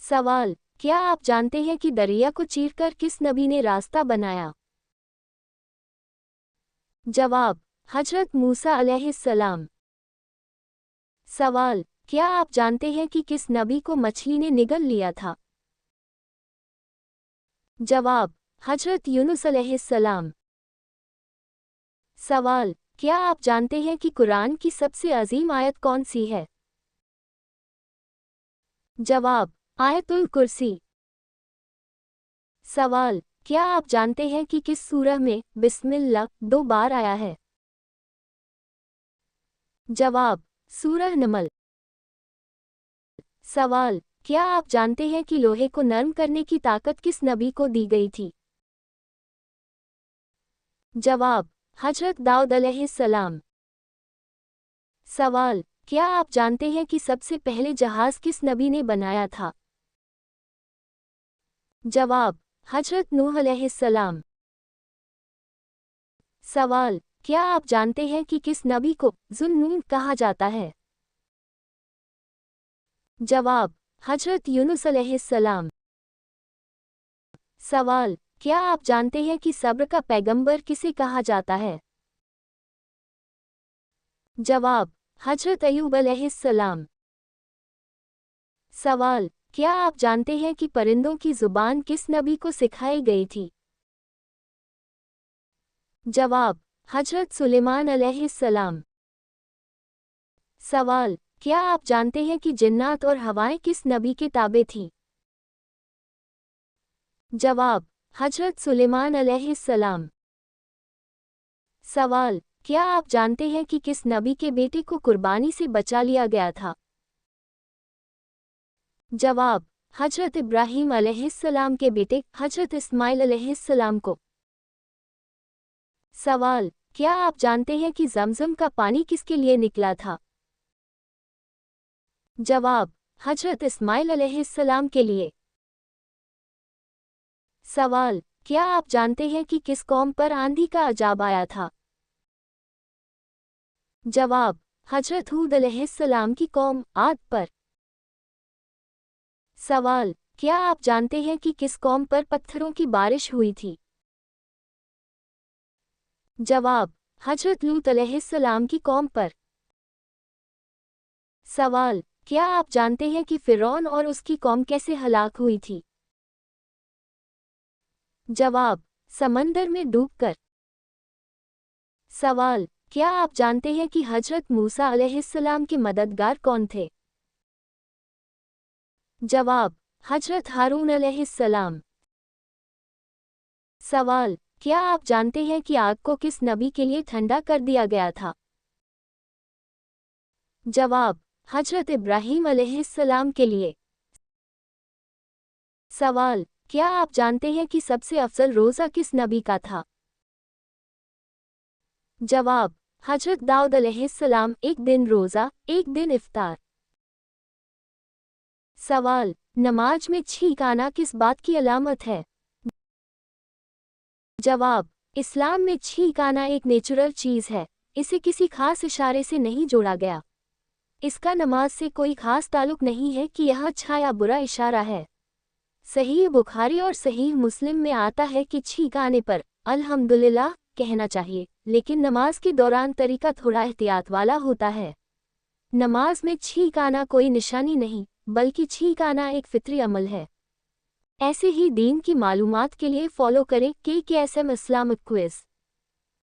सवाल, क्या आप जानते हैं कि दरिया को चीरकर किस नबी ने रास्ता बनाया? जवाब, हजरत मूसा अलैहिस्सलाम। सवाल, क्या आप जानते हैं कि किस नबी को मछली ने निगल लिया था? जवाब, हजरत यूनुस अलैहिस्सलाम। सवाल, क्या आप जानते हैं कि कुरान की सबसे अजीम आयत कौन सी है? जवाब, आयतुल कुर्सी। सवाल, क्या आप जानते हैं कि किस सूरह में बिस्मिल्लाह 2 बार आया है? जवाब, सूरह नमल। सवाल, क्या आप जानते हैं कि लोहे को नरम करने की ताकत किस नबी को दी गई थी? जवाब, हजरत दाऊद अलैहिस्सलाम। सवाल, क्या आप जानते हैं कि सबसे पहले जहाज किस नबी ने बनाया था? जवाब, हजरत नूह अलैहिस्सलाम। सवाल, क्या आप जानते हैं कि किस नबी को ज़ुन्नून कहा जाता है? जवाब, हजरत यूनुस अलैहिस्सलाम। सवाल, क्या आप जानते हैं कि सब्र का पैगंबर किसे कहा जाता है? जवाब, हजरत अय्यूब अलैहिस्सलाम। सवाल, क्या आप जानते हैं कि परिंदों की जुबान किस नबी को सिखाई गई थी? जवाब, हजरत सुलेमान अलैहिस्सलाम। सवाल, क्या आप जानते हैं कि जिन्नात और हवाएं किस नबी के ताबे थीं? जवाब, हजरत सुलेमान अलैहिस्सलाम। सवाल, क्या आप जानते हैं कि किस नबी के बेटे को कुर्बानी से बचा लिया गया था? जवाब, हजरत इब्राहीम अलैहिस्सलाम के बेटे हजरत इस्माइल अलैहिस्सलाम को। सवाल, क्या आप जानते हैं कि ज़मज़म का पानी किसके लिए निकला था? जवाब, हजरत इस्माइल अलैहिस्सलाम के लिए। सवाल, क्या आप जानते हैं कि किस कौम पर आंधी का अजाब आया था? जवाब, हजरत हूद अलैहिस्सलाम की कौम आद पर। सवाल, क्या आप जानते हैं कि किस कौम पर पत्थरों की बारिश हुई थी? जवाब, हजरत लूत अलैहिस्सलाम की कौम पर। सवाल, क्या आप जानते हैं कि फ़िरौन और उसकी कौम कैसे हलाक हुई थी? जवाब, समंदर में डूबकर। सवाल, क्या आप जानते हैं कि हजरत मूसा अलैहिस्सलाम के मददगार कौन थे? जवाब, हजरत हारून अलैहिस्सलाम। सवाल, क्या आप जानते हैं कि आग को किस नबी के लिए ठंडा कर दिया गया था? जवाब, हजरत इब्राहीम अलैहिस्सलाम के लिए। सवाल, क्या आप जानते हैं कि सबसे अफजल रोज़ा किस नबी का था? जवाब, हजरत दाऊद अलैहिस्सलाम। एक दिन रोज़ा, एक दिन इफ्तार। सवाल, नमाज में छींक आना किस बात की अलामत है? जवाब, इस्लाम में छींक आना एक नेचुरल चीज़ है, इसे किसी खास इशारे से नहीं जोड़ा गया। इसका नमाज से कोई खास ताल्लुक नहीं है कि यह अच्छा या बुरा इशारा है। सहीह बुखारी और सहीह मुस्लिम में आता है कि छींक आने पर अल्हम्दुलिल्लाह कहना चाहिए, लेकिन नमाज के दौरान तरीका थोड़ा एहतियात वाला होता है। नमाज में छींक आना कोई निशानी नहीं, बल्कि छींक आना एक फितरी अमल है। ऐसे ही दीन की मालूमात के लिए फॉलो करें KKSM इस्लामिक क्विज।